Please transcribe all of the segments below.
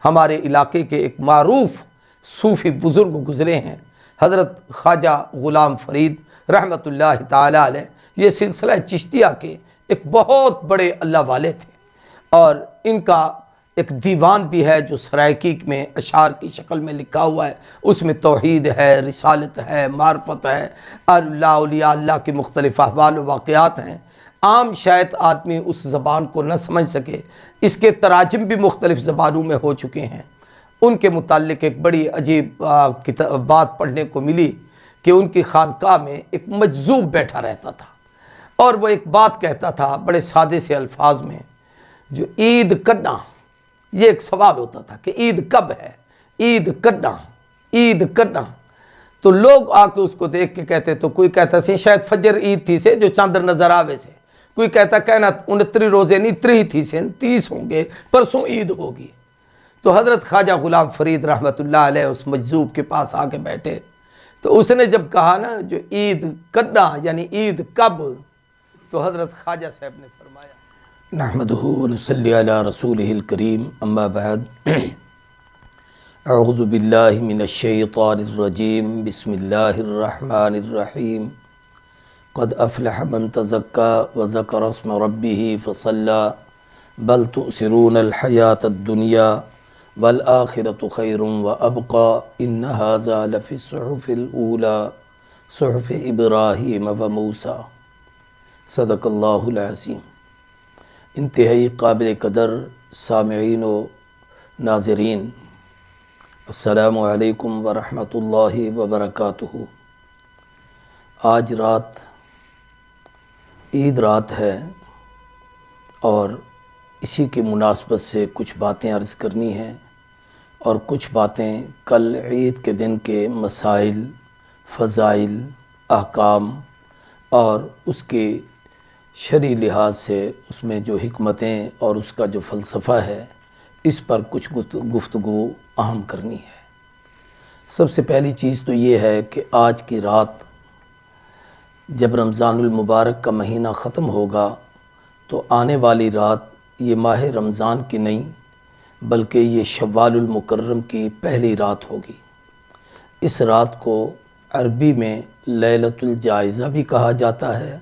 ہمارے علاقے کے ایک معروف صوفی بزرگ گزرے ہیں، حضرت خواجہ غلام فرید رحمۃ اللہ تعالی علیہ۔ یہ سلسلہ چشتیہ کے ایک بہت بڑے اللہ والے تھے، اور ان کا ایک دیوان بھی ہے جو سرائکی میں اشعار کی شکل میں لکھا ہوا ہے۔ اس میں توحید ہے، رسالت ہے، معرفت ہے، اللہ اولیاء اللہ کے مختلف احوال و واقعات ہیں۔ عام شاید آدمی اس زبان کو نہ سمجھ سکے، اس کے تراجم بھی مختلف زبانوں میں ہو چکے ہیں۔ ان کے متعلق ایک بڑی عجیب بات پڑھنے کو ملی کہ ان کی خانقاہ میں ایک مجذوب بیٹھا رہتا تھا، اور وہ ایک بات کہتا تھا بڑے سادے سے الفاظ میں، جو عید کڈنا، یہ ایک سوال ہوتا تھا کہ عید کب ہے، عید کڈنا، عید کڈنا۔ تو لوگ آ کے اس کو دیکھ کے کہتے، تو کوئی کہتا سی شاید فجر عید تھی سے جو چاندر نظر آوے سے، کوئی کہتا کہنا 29 روزے نہیں 30 تھی سے 30 ہوں گے، پرسوں عید ہوگی۔ تو حضرت خواجہ غلام فرید رحمۃ اللہ علیہ اس مجذوب کے پاس آ کے بیٹھے، تو اس نے جب کہا نا جو عید کڈنا یعنی عید کب، تو حضرت خواجہ صاحب نے فرمایا نحمدہ ونصلی علی رسولہ الکریم، اما بعد، اعوذ باللہ من الشیطان الرجیم، بسم اللہ الرحمن الرحیم، قد افلح من تزکا وذکر اسم ربہ فصلی، بل تؤثرون الحیاۃ الدنیا والآخرۃ خیر وابقی، ان ھذا لفی الصحف الاولی صحف ابراہیم وموسیٰ، صدق اللہ العظیم۔ انتہائی قابل قدر سامعین و ناظرین، السلام علیکم ورحمۃ اللہ وبرکاتہ۔ آج رات عید رات ہے، اور اسی کی مناسبت سے کچھ باتیں عرض کرنی ہیں، اور کچھ باتیں کل عید کے دن کے مسائل، فضائل، احکام اور اس کے شرعی لحاظ سے اس میں جو حکمتیں اور اس کا جو فلسفہ ہے، اس پر کچھ گفتگو اہم کرنی ہے۔ سب سے پہلی چیز تو یہ ہے کہ آج کی رات جب رمضان المبارک کا مہینہ ختم ہوگا، تو آنے والی رات یہ ماہ رمضان کی نہیں بلکہ یہ شوال المکرم کی پہلی رات ہوگی۔ اس رات کو عربی میں لیلۃ الجائزہ بھی کہا جاتا ہے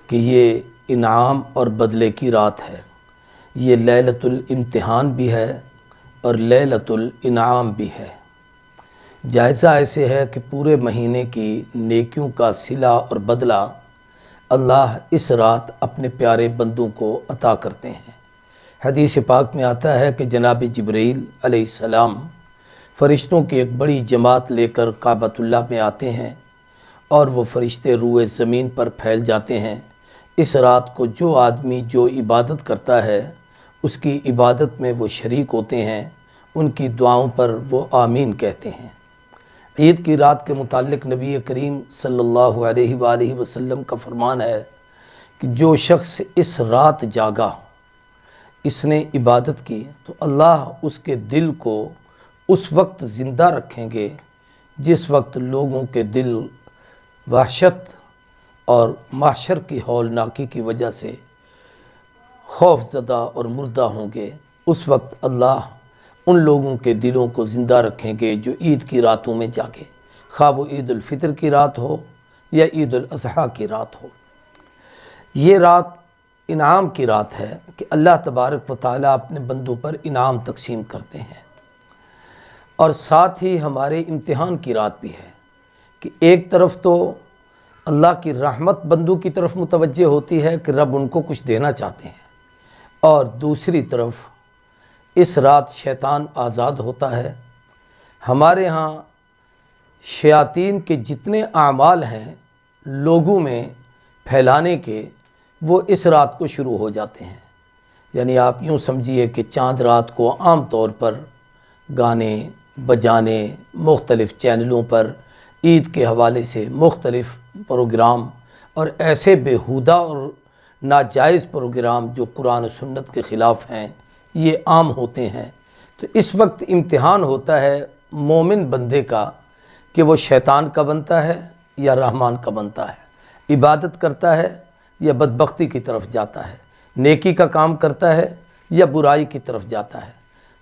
کہ یہ انعام اور بدلے کی رات ہے۔ یہ لیلۃ الامتحان بھی ہے اور لیلۃ الانعام بھی ہے۔ جائزہ ایسے ہے کہ پورے مہینے کی نیکیوں کا صلہ اور بدلہ اللہ اس رات اپنے پیارے بندوں کو عطا کرتے ہیں۔ حدیث پاک میں آتا ہے کہ جناب جبرائیل علیہ السلام فرشتوں کی ایک بڑی جماعت لے کر کعبۃ اللہ میں آتے ہیں، اور وہ فرشتے روئے زمین پر پھیل جاتے ہیں۔ اس رات کو جو آدمی جو عبادت کرتا ہے، اس کی عبادت میں وہ شریک ہوتے ہیں، ان کی دعاؤں پر وہ آمین کہتے ہیں۔ عید کی رات کے متعلق نبی کریم صلی اللہ علیہ وآلہ وسلم کا فرمان ہے کہ جو شخص اس رات جاگا، اس نے عبادت کی، تو اللہ اس کے دل کو اس وقت زندہ رکھیں گے جس وقت لوگوں کے دل وحشت اور محشر کی ہولناکی کی وجہ سے خوف زدہ اور مردہ ہوں گے۔ اس وقت اللہ ان لوگوں کے دلوں کو زندہ رکھیں گے جو عید کی راتوں میں جاگے، خواہ وہ عید الفطر کی رات ہو یا عید الاضحیٰ کی رات ہو۔ یہ رات انعام کی رات ہے کہ اللہ تبارک و تعالیٰ اپنے بندوں پر انعام تقسیم کرتے ہیں، اور ساتھ ہی ہمارے امتحان کی رات بھی ہے کہ ایک طرف تو اللہ کی رحمت بندوں کی طرف متوجہ ہوتی ہے کہ رب ان کو کچھ دینا چاہتے ہیں، اور دوسری طرف اس رات شیطان آزاد ہوتا ہے۔ ہمارے ہاں شیاطین کے جتنے اعمال ہیں لوگوں میں پھیلانے کے، وہ اس رات کو شروع ہو جاتے ہیں۔ یعنی آپ یوں سمجھیے کہ چاند رات کو عام طور پر گانے بجانے، مختلف چینلوں پر عید کے حوالے سے مختلف پروگرام، اور ایسے بیہودہ اور ناجائز پروگرام جو قرآن و سنت کے خلاف ہیں، یہ عام ہوتے ہیں۔ تو اس وقت امتحان ہوتا ہے مومن بندے کا کہ وہ شیطان کا بنتا ہے یا رحمان کا بنتا ہے، عبادت کرتا ہے یا بدبختی کی طرف جاتا ہے، نیکی کا کام کرتا ہے یا برائی کی طرف جاتا ہے۔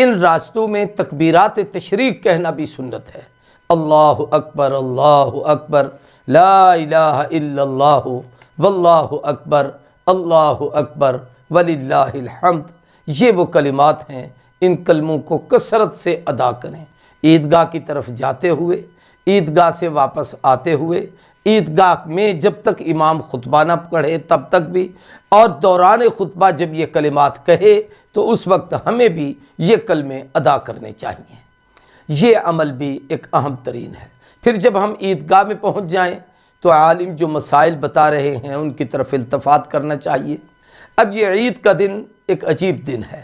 ان راستوں میں تکبیرات تشریق کہنا بھی سنت ہے۔ اللہ اکبر لا الہ الا اللہ واللہ اکبر وللہ الحمد، یہ وہ کلمات ہیں، ان کلموں کو کثرت سے ادا کریں۔ عیدگاہ کی طرف جاتے ہوئے، عیدگاہ سے واپس آتے ہوئے، عیدگاہ میں جب تک امام خطبہ نہ پڑھے تب تک بھی، اور دوران خطبہ جب یہ کلمات کہے تو اس وقت ہمیں بھی یہ کلمے ادا کرنے چاہیے۔ یہ عمل بھی ایک اہم ترین ہے۔ پھر جب ہم عیدگاہ میں پہنچ جائیں تو عالم جو مسائل بتا رہے ہیں ان کی طرف التفات کرنا چاہیے۔ اب یہ عید کا دن ایک عجیب دن ہے،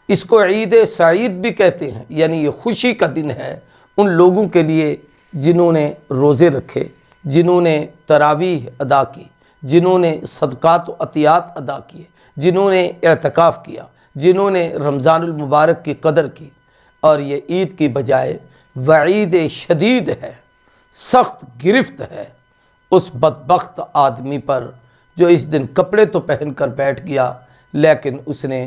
اس کو عید سعید بھی کہتے ہیں، یعنی یہ خوشی کا دن ہے ان لوگوں کے لیے جنہوں نے روزے رکھے، جنہوں نے تراویح ادا کی، جنہوں نے صدقات و عطیات ادا کیے، جنہوں نے اعتکاف کیا، جنہوں نے رمضان المبارک کی قدر کی۔ اور یہ عید کی بجائے وعید شدید ہے، سخت گرفت ہے اس بدبخت آدمی پر جو اس دن کپڑے تو پہن کر بیٹھ گیا لیکن اس نے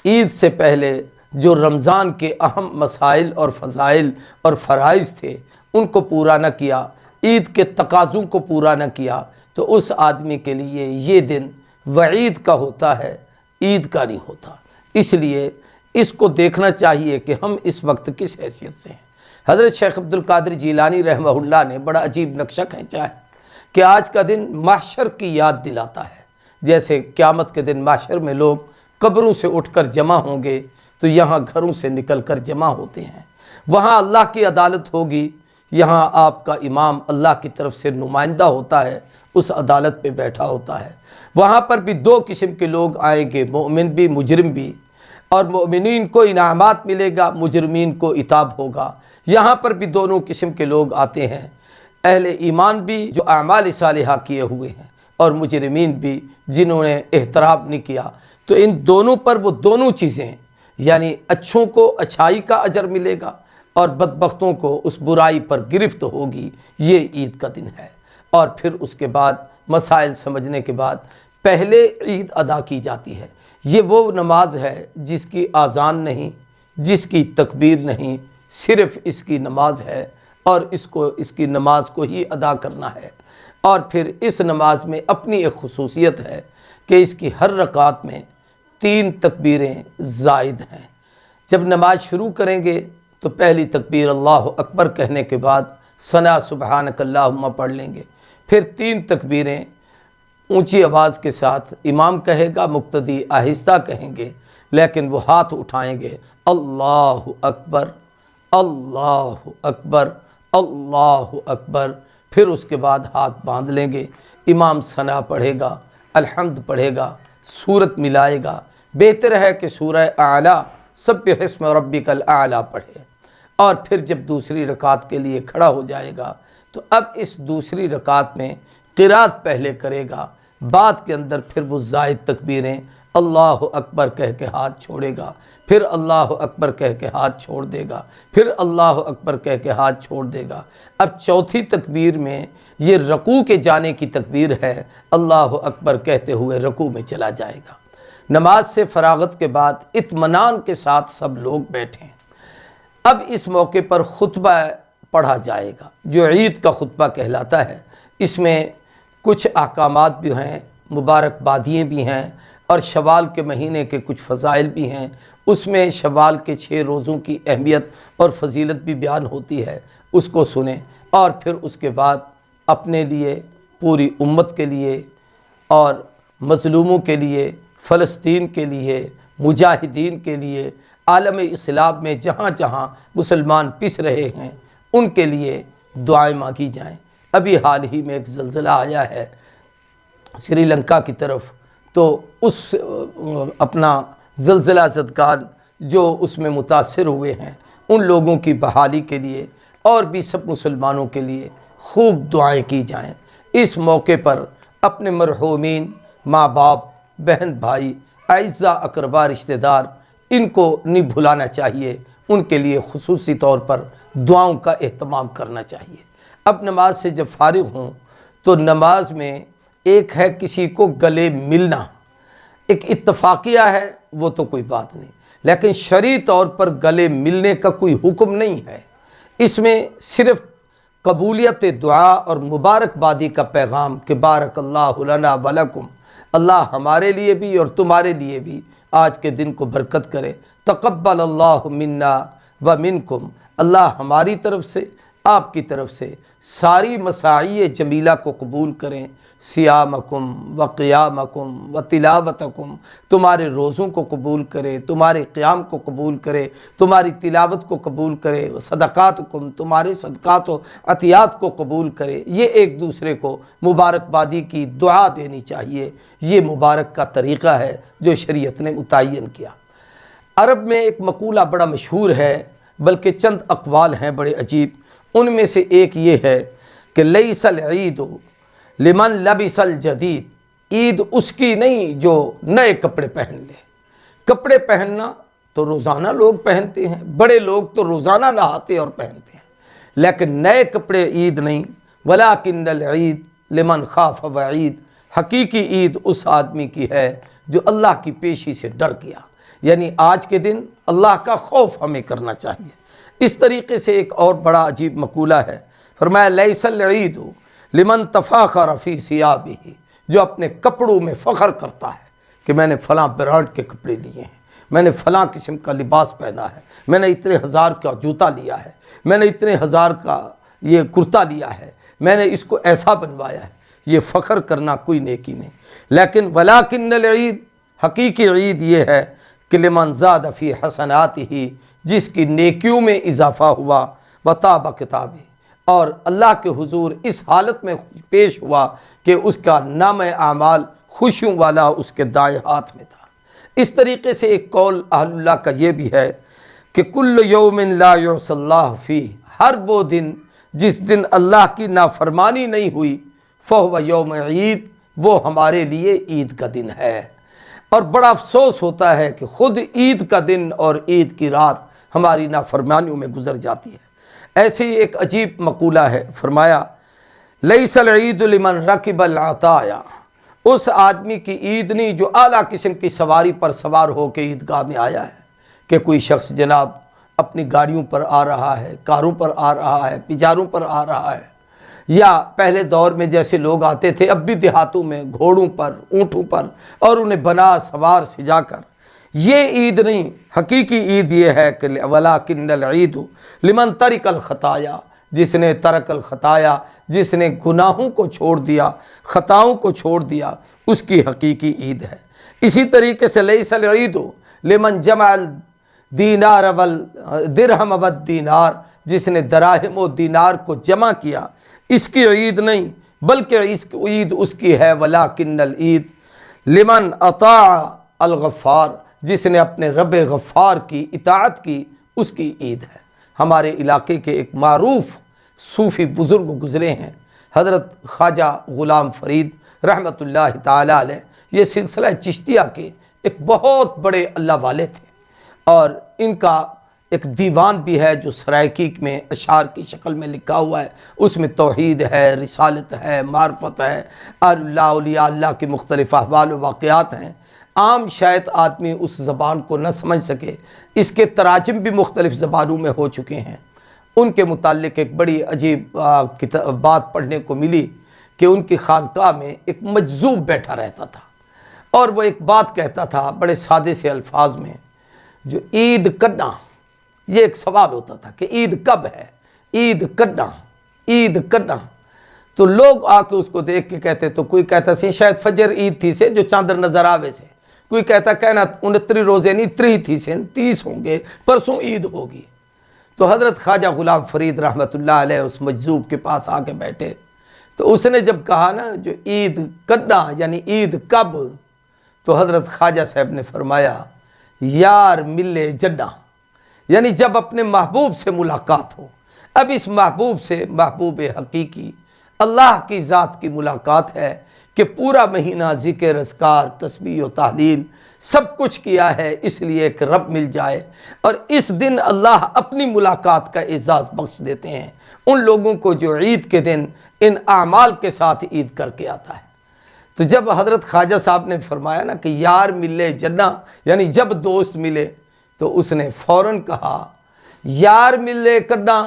عید سے پہلے جو رمضان کے اہم مسائل اور فضائل اور فرائض تھے ان کو پورا نہ کیا، عید کے تقاضوں کو پورا نہ کیا، تو اس آدمی کے لیے یہ دن وعید کا ہوتا ہے، عید کا نہیں ہوتا۔ اس لیے اس کو دیکھنا چاہیے کہ ہم اس وقت کس حیثیت سے ہیں۔ حضرت شیخ عبد القادر جیلانی رحمہ اللہ نے بڑا عجیب نقشہ کھینچا ہے کہ آج کا دن محشر کی یاد دلاتا ہے۔ جیسے قیامت کے دن محشر میں لوگ قبروں سے اٹھ کر جمع ہوں گے تو یہاں گھروں سے نکل کر جمع ہوتے ہیں، وہاں اللہ کی عدالت ہوگی، یہاں آپ کا امام اللہ کی طرف سے نمائندہ ہوتا ہے، اس عدالت پہ بیٹھا ہوتا ہے۔ وہاں پر بھی دو قسم کے لوگ آئیں گے، مومن بھی مجرم بھی، اور مومنین کو انعامات ملے گا، مجرمین کو عتاب ہوگا۔ یہاں پر بھی دونوں قسم کے لوگ آتے ہیں، اہل ایمان بھی جو اعمال صالحہ کیے ہوئے ہیں اور مجرمین بھی جنہوں نے احترام نہیں کیا۔ تو ان دونوں پر وہ دونوں چیزیں، یعنی اچھوں کو اچھائی کا اجر ملے گا اور بدبختوں کو اس برائی پر گرفت ہوگی۔ یہ عید کا دن ہے۔ اور پھر اس کے بعد مسائل سمجھنے کے بعد پہلے عید ادا کی جاتی ہے۔ یہ وہ نماز ہے جس کی اذان نہیں، جس کی تکبیر نہیں، صرف اس کی نماز ہے اور اس کی نماز کو ہی ادا کرنا ہے۔ اور پھر اس نماز میں اپنی ایک خصوصیت ہے کہ اس کی ہر رکعت میں 3 تکبیریں زائد ہیں۔ جب نماز شروع کریں گے تو پہلی تکبیر اللہ اکبر کہنے کے بعد ثنا سبحانک اللہم پڑھ لیں گے، پھر 3 تکبیریں اونچی آواز کے ساتھ امام کہے گا، مقتدی آہستہ کہیں گے، لیکن وہ ہاتھ اٹھائیں گے، اللہ اکبر اللہ اکبر اللہ اکبر، پھر اس کے بعد ہاتھ باندھ لیں گے، امام ثنا پڑھے گا، الحمد پڑھے گا، سورت ملائے گا۔ بہتر ہے کہ سورہ اعلیٰ سبح اسم ربک الاعلیٰ پڑھے، اور پھر جب دوسری رکعت کے لیے کھڑا ہو جائے گا تو اب اس دوسری رکعت میں قرات پہلے کرے گا، بعد کے اندر پھر وہ زائد تکبیریں اللہ اکبر کہہ کے ہاتھ چھوڑے گا، پھر اللہ اکبر کہہ کے ہاتھ چھوڑ دے گا، پھر اللہ اکبر کہہ کے ہاتھ چھوڑ دے گا۔ اب چوتھی تکبیر میں یہ رکوع کے جانے کی تکبیر ہے، اللہ اکبر کہتے ہوئے رکوع میں چلا جائے گا۔ نماز سے فراغت کے بعد اطمینان کے ساتھ سب لوگ بیٹھیں۔ اب اس موقع پر خطبہ پڑھا جائے گا جو عید کا خطبہ کہلاتا ہے۔ اس میں کچھ احکامات بھی ہیں، مبارکبادیاں بھی ہیں، اور شوال کے مہینے کے کچھ فضائل بھی ہیں۔ اس میں شوال کے 6 روزوں کی اہمیت اور فضیلت بھی بیان ہوتی ہے، اس کو سنیں۔ اور پھر اس کے بعد اپنے لیے، پوری امت کے لیے اور مظلوموں کے لیے، فلسطین کے لیے، مجاہدین کے لیے، عالم اسلام میں جہاں جہاں مسلمان پس رہے ہیں ان کے لیے دعائیں مانگی جائیں۔ ابھی حال ہی میں ایک زلزلہ آیا ہے سری لنکا کی طرف، تو اس اپنا زلزلہ زدگان جو اس میں متاثر ہوئے ہیں ان لوگوں کی بحالی کے لیے اور بھی سب مسلمانوں کے لیے خوب دعائیں کی جائیں۔ اس موقع پر اپنے مرحومین ماں باپ، بہن بھائی، اعزاء اقربا، رشتہ دار، ان کو نہیں بھلانا چاہیے، ان کے لیے خصوصی طور پر دعاؤں کا اہتمام کرنا چاہیے۔ اب نماز سے جب فارغ ہوں تو نماز میں ایک ہے کسی کو گلے ملنا، ایک اتفاقیہ ہے وہ تو کوئی بات نہیں، لیکن شرعی طور پر گلے ملنے کا کوئی حکم نہیں ہے، اس میں صرف قبولیت دعا اور مبارکبادی کا پیغام کہ بارک اللہ لنا ولکم، اللہ ہمارے لیے بھی اور تمہارے لیے بھی آج کے دن کو برکت کرے، تقبل اللہ منا و منکم، اللہ ہماری طرف سے آپ کی طرف سے ساری مساعی جمیلہ کو قبول کریں، صیامکم و قیامکم و تلاوتکم، تمہارے روزوں کو قبول کرے، تمہارے قیام کو قبول کرے، تمہاری تلاوت کو قبول کرے، صدقاتکم، تمہارے صدقات و عطیات کو قبول کرے۔ یہ ایک دوسرے کو مبارکبادی کی دعا دینی چاہیے، یہ مبارک کا طریقہ ہے جو شریعت نے متعین کیا۔ عرب میں ایک مقولہ بڑا مشہور ہے، بلکہ چند اقوال ہیں بڑے عجیب، ان میں سے ایک یہ ہے کہ لیس العید لمن لبس الجدید، عید اس کی نہیں جو نئے کپڑے پہن لے۔ کپڑے پہننا تو روزانہ لوگ پہنتے ہیں، بڑے لوگ تو روزانہ نہاتے اور پہنتے ہیں، لیکن نئے کپڑے عید نہیں۔ ولکن العید لمن خاف وعید، حقیقی عید اس آدمی کی ہے جو اللہ کی پیشی سے ڈر گیا، یعنی آج کے دن اللہ کا خوف ہمیں کرنا چاہیے۔ اس طریقے سے ایک اور بڑا عجیب مقولہ ہے، فرمایا لیس العید لمن تفاخر فی ثیابہ، جو اپنے کپڑوں میں فخر کرتا ہے کہ میں نے فلاں برانڈ کے کپڑے لیے ہیں، میں نے فلاں قسم کا لباس پہنا ہے، میں نے اتنے ہزار کا جوتا لیا ہے، میں نے اتنے ہزار کا یہ کرتا لیا ہے، میں نے اس کو ایسا بنوایا ہے۔ یہ فخر کرنا کوئی نیکی نہیں، لیکن ولکن العید، حقیقی عید یہ ہے کہ لمن زاد فی حسناتہ، جس کی نیکیوں میں اضافہ ہوا، وطاب کتابہ، اور اللہ کے حضور اس حالت میں پیش ہوا کہ اس کا نام اعمال خوشیوں والا اس کے دائیں ہاتھ میں تھا۔ اس طریقے سے ایک قول اہل اللہ کا یہ بھی ہے کہ کل یوم لا یعصی اللہ فیہ، ہر وہ دن جس دن اللہ کی نافرمانی نہیں ہوئی، فہو یوم عید، وہ ہمارے لیے عید کا دن ہے۔ اور بڑا افسوس ہوتا ہے کہ خود عید کا دن اور عید کی رات ہماری نافرمانیوں میں گزر جاتی ہے۔ ایسے ہی ایک عجیب مقولہ ہے، فرمایا لیس العید لمن رکب العطایا، اس آدمی کی عید نہیں جو اعلیٰ قسم کی سواری پر سوار ہو کے عیدگاہ میں آیا ہے، کہ کوئی شخص جناب اپنی گاڑیوں پر آ رہا ہے، کاروں پر آ رہا ہے، پجاروں پر آ رہا ہے، یا پہلے دور میں جیسے لوگ آتے تھے اب بھی دیہاتوں میں گھوڑوں پر، اونٹوں پر، اور انہیں بنا سوار سجا کر۔ یہ عید نہیں، حقیقی عید یہ ہے کہ ولکن العید لمن ترک الخطایا، جس نے ترک الخطایا، جس نے گناہوں کو چھوڑ دیا، خطاؤں کو چھوڑ دیا، اس کی حقیقی عید ہے۔ اسی طریقے سے لیس العید لمن جمع الدینار والدرہم والدینار، جس نے دراہم و دینار کو جمع کیا، اس کی عید نہیں، بلکہ اس کی عید اس کی ہے ولکن العید لمن اطاع الغفار، جس نے اپنے رب غفار کی اطاعت کی، اس کی عید ہے۔ ہمارے علاقے کے ایک معروف صوفی بزرگ گزرے ہیں، حضرت خواجہ غلام فرید رحمۃ اللہ تعالی علیہ، یہ سلسلہ چشتیہ کے ایک بہت بڑے اللہ والے تھے، اور ان کا ایک دیوان بھی ہے جو سرائکی میں اشعار کی شکل میں لکھا ہوا ہے، اس میں توحید ہے، رسالت ہے، معرفت ہے، اللہ اولیاء اللہ کے مختلف احوال و واقعات ہیں۔ عام شاید آدمی اس زبان کو نہ سمجھ سکے، اس کے تراجم بھی مختلف زبانوں میں ہو چکے ہیں۔ ان کے متعلق ایک بڑی عجیب بات پڑھنے کو ملی کہ ان کی خانقاہ میں ایک مجذوب بیٹھا رہتا تھا، اور وہ ایک بات کہتا تھا بڑے سادے سے الفاظ میں، جو عید کڈنا، یہ ایک سوال ہوتا تھا کہ عید کب ہے، عید کڈنا، عید کڈنا۔ تو لوگ آ کے اس کو دیکھ کے کہتے، تو کوئی کہتا سی شاید فجر عید تھی سے جو چاندر نظر آوے سے، کوئی کہتا کہنا 29 روزے نہیں 30 تھی سے 30 ہوں گے، پرسوں عید ہوگی۔ تو حضرت خواجہ غلام فرید رحمۃ اللہ علیہ اس مجذوب کے پاس آ کے بیٹھے، تو اس نے جب کہا نا جو عید کڈنا یعنی عید کب، تو حضرت خواجہ صاحب نے فرمایا یار ملے جڈا، یعنی جب اپنے محبوب سے ملاقات ہو۔ اب اس محبوب سے، محبوب حقیقی اللہ کی ذات کی ملاقات ہے کہ پورا مہینہ ذکر، اذکار، تسبیح و تحلیل سب کچھ کیا ہے اس لیے کہ رب مل جائے، اور اس دن اللہ اپنی ملاقات کا اعزاز بخش دیتے ہیں ان لوگوں کو جو عید کے دن ان اعمال کے ساتھ عید کر کے آتا ہے۔ تو جب حضرت خواجہ صاحب نے فرمایا نا کہ یار ملے جنا، یعنی جب دوست ملے، تو اس نے فوراً کہا یار ملے کڈا،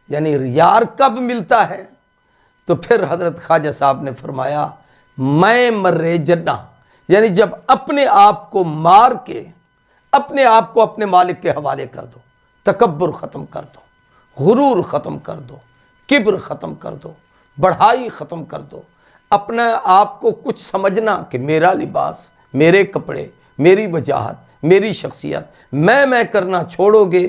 یعنی یار کب ملتا ہے؟ تو پھر حضرت خواجہ صاحب نے فرمایا میں مرے جڈا، یعنی جب اپنے آپ کو مار کے اپنے آپ کو اپنے مالک کے حوالے کر دو، تکبر ختم کر دو، غرور ختم کر دو، کبر ختم کر دو، بڑھائی ختم کر دو، اپنا آپ کو کچھ سمجھنا کہ میرا لباس، میرے کپڑے، میری وجاہت، میری شخصیت، میں کرنا چھوڑو گے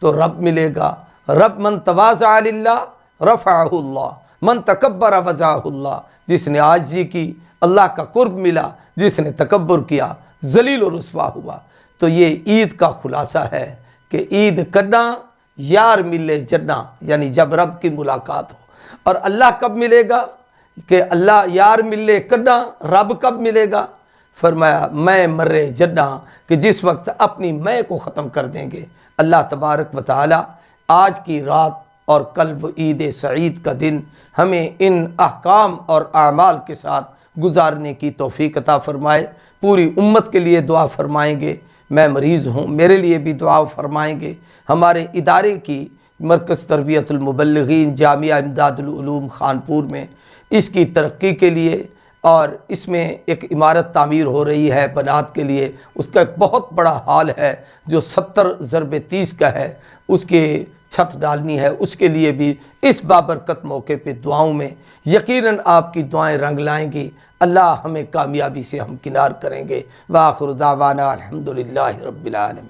تو رب ملے گا۔ رب من تواضع للہ رفعہ اللہ، من تکبر وضعہ اللہ، جس نے عاجزی کی اللہ کا قرب ملا، جس نے تکبر کیا ذلیل و رسوا ہوا۔ تو یہ عید کا خلاصہ ہے کہ عید کڈا یار ملے جڈا، یعنی جب رب کی ملاقات ہو۔ اور اللہ کب ملے گا؟ کہ اللہ یار ملے کڈا، رب کب ملے گا؟ فرمایا میں مرے جڈا، کہ جس وقت اپنی میں کو ختم کر دیں گے۔ اللہ تبارک و تعالی آج کی رات اور کل عید سعید کا دن ہمیں ان احکام اور اعمال کے ساتھ گزارنے کی توفیق عطا فرمائے۔ پوری امت کے لیے دعا فرمائیں گے، میں مریض ہوں میرے لیے بھی دعا فرمائیں گے۔ ہمارے ادارے کی مرکز تربیت المبلغین جامعہ امداد العلوم خانپور میں اس کی ترقی کے لیے، اور اس میں ایک عمارت تعمیر ہو رہی ہے بنات کے لیے، اس کا ایک بہت بڑا ہال ہے جو 70x30 کا ہے، اس کے چھت ڈالنی ہے، اس کے لیے بھی اس بابرکت موقع پہ دعاؤں میں یقیناً آپ کی دعائیں رنگ لائیں گی۔ اللہ ہمیں کامیابی سے ہمکنار کریں گے۔ وآخر دعوانا الحمدللہ رب العالمین۔